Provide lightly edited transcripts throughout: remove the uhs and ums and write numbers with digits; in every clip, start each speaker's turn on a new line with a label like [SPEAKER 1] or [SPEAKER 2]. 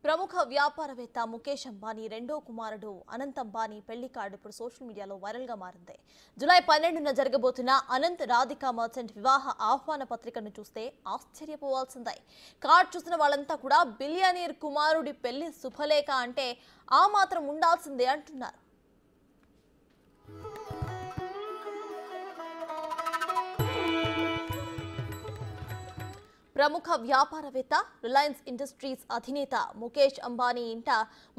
[SPEAKER 1] ప్రముఖ వ్యాపారవేత్త ముఖేష్ అంబానీ రెండో కుమారుడు అనంత్ అంబానీ పెళ్లి కార్డు ఇప్పుడు సోషల్ మీడియాలో వైరల్ గా మారింది. జూలై 12న జరగబోతున్న అనంత్ రాధికా మర్చెంట్ వివాహ ఆహ్వాన పత్రికను చూస్తే ఆశ్చర్యపోవాల్సిందే. కార్డు చూసిన వాళ్ళంతా కూడా బిలియనీర్ కుమారుడి పెళ్లి శుభలేఖ అంటే ఆ మాత్రం ఉండాల్సిందే అంటున్నారు. ప్రముఖ వ్యాపారవేత్త రిలయన్స్ ఇండస్ట్రీస్ అధినేత ముఖేష్ అంబానీ ఇంట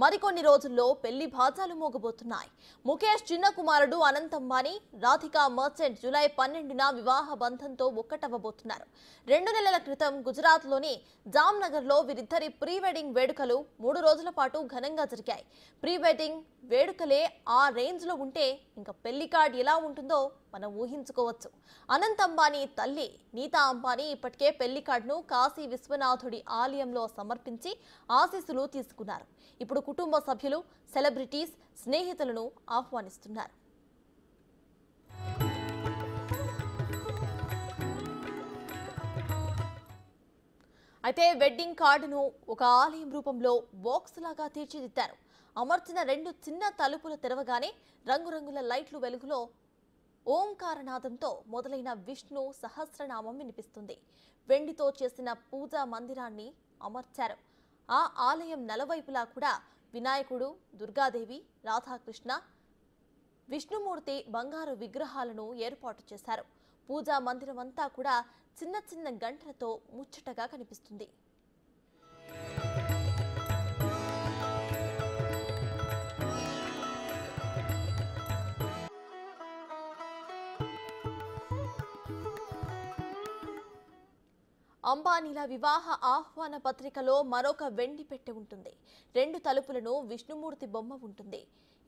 [SPEAKER 1] మరికొన్ని రోజుల్లో పెళ్లి బాజాలు మోగబోతున్నాయి. ముఖేష్ చిన్న కుమారుడు అనంత్ అంబానీ రాధికా మర్చెంట్ జూలై 12న వివాహ బంధంతో ఒక్కటవ్వబోతున్నారు. 2 నెలల క్రితం గుజరాత్లోని జామ్నగర్లో వీరిద్దరి ప్రీ వెడ్డింగ్ వేడుకలు 3 రోజుల పాటు ఘనంగా జరిగాయి. ప్రీ వెడ్డింగ్ వేడుకలే ఆ రేంజ్లో ఉంటే ఇంకా పెళ్లి కార్డు ఎలా ఉంటుందో మనం ఊహించుకోవచ్చు. అనంత్ అంబానీ తల్లి నీతా అంబానీ ఇప్పటికే పెళ్లి కార్డును కాశీ విశ్వనాథుడి ఆలయంలో సమర్పించి ఆశీస్సులు తీసుకున్నారు. ఇప్పుడు కుటుంబ సభ్యులు, సెలబ్రిటీస్, స్నేహితులను ఆహ్వానిస్తున్నారు. అయితే వెడ్డింగ్ కార్డును ఒక ఆలయం రూపంలో బాక్స్ లాగా తీర్చిదిద్దారు. అమర్చిన 2 చిన్న తలుపులు తెరవగానే రంగురంగుల లైట్లు వెలుగులో ఓంకారనాదంతో మొదలైన విష్ణు సహస్రనామం వినిపిస్తుంది. వెండితో చేసిన పూజా మందిరాన్ని అమర్చారు. ఆ ఆలయం నలువైపులా కూడా వినాయకుడు, దుర్గాదేవి, రాధాకృష్ణ, విష్ణుమూర్తి బంగారు విగ్రహాలను ఏర్పాటు చేశారు. పూజా మందిరం అంతా కూడా చిన్న చిన్న గంటలతో ముచ్చటగా కనిపిస్తుంది. అంబానీల వివాహ ఆహ్వాన పత్రికలో మరొక వెండి పెట్టె ఉంటుంది. 2 తలుపులను విష్ణుమూర్తి బొమ్మ ఉంటుంది.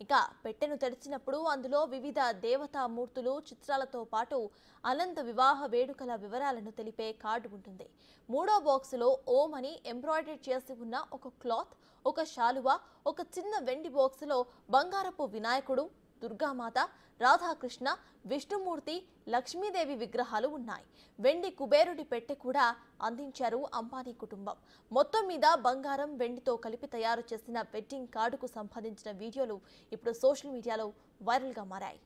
[SPEAKER 1] ఇక పెట్టెను తెరిచినప్పుడు అందులో వివిధ దేవతామూర్తులు చిత్రాలతో పాటు అనంత వివాహ వేడుకల వివరాలను తెలిపే కార్డు ఉంటుంది. 3వ బాక్సులో ఓం అని ఎంబ్రాయిడరీ చేసి ఉన్న ఒక క్లాత్, ఒక శాలువా, ఒక చిన్న వెండి బాక్సులో బంగారపు వినాయకుడు, దుర్గామాత, రాధాకృష్ణ, విష్ణుమూర్తి, లక్ష్మీదేవి విగ్రహాలు ఉన్నాయి. వెండి కుబేరుడి పెట్టె కూడా అందించారు అంబానీ కుటుంబం. మొత్తం మీద బంగారం, వెండితో కలిపి తయారు చేసిన వెడ్డింగ్ కార్డుకు సంబంధించిన వీడియోలు ఇప్పుడు సోషల్ మీడియాలో వైరల్గా మారాయి.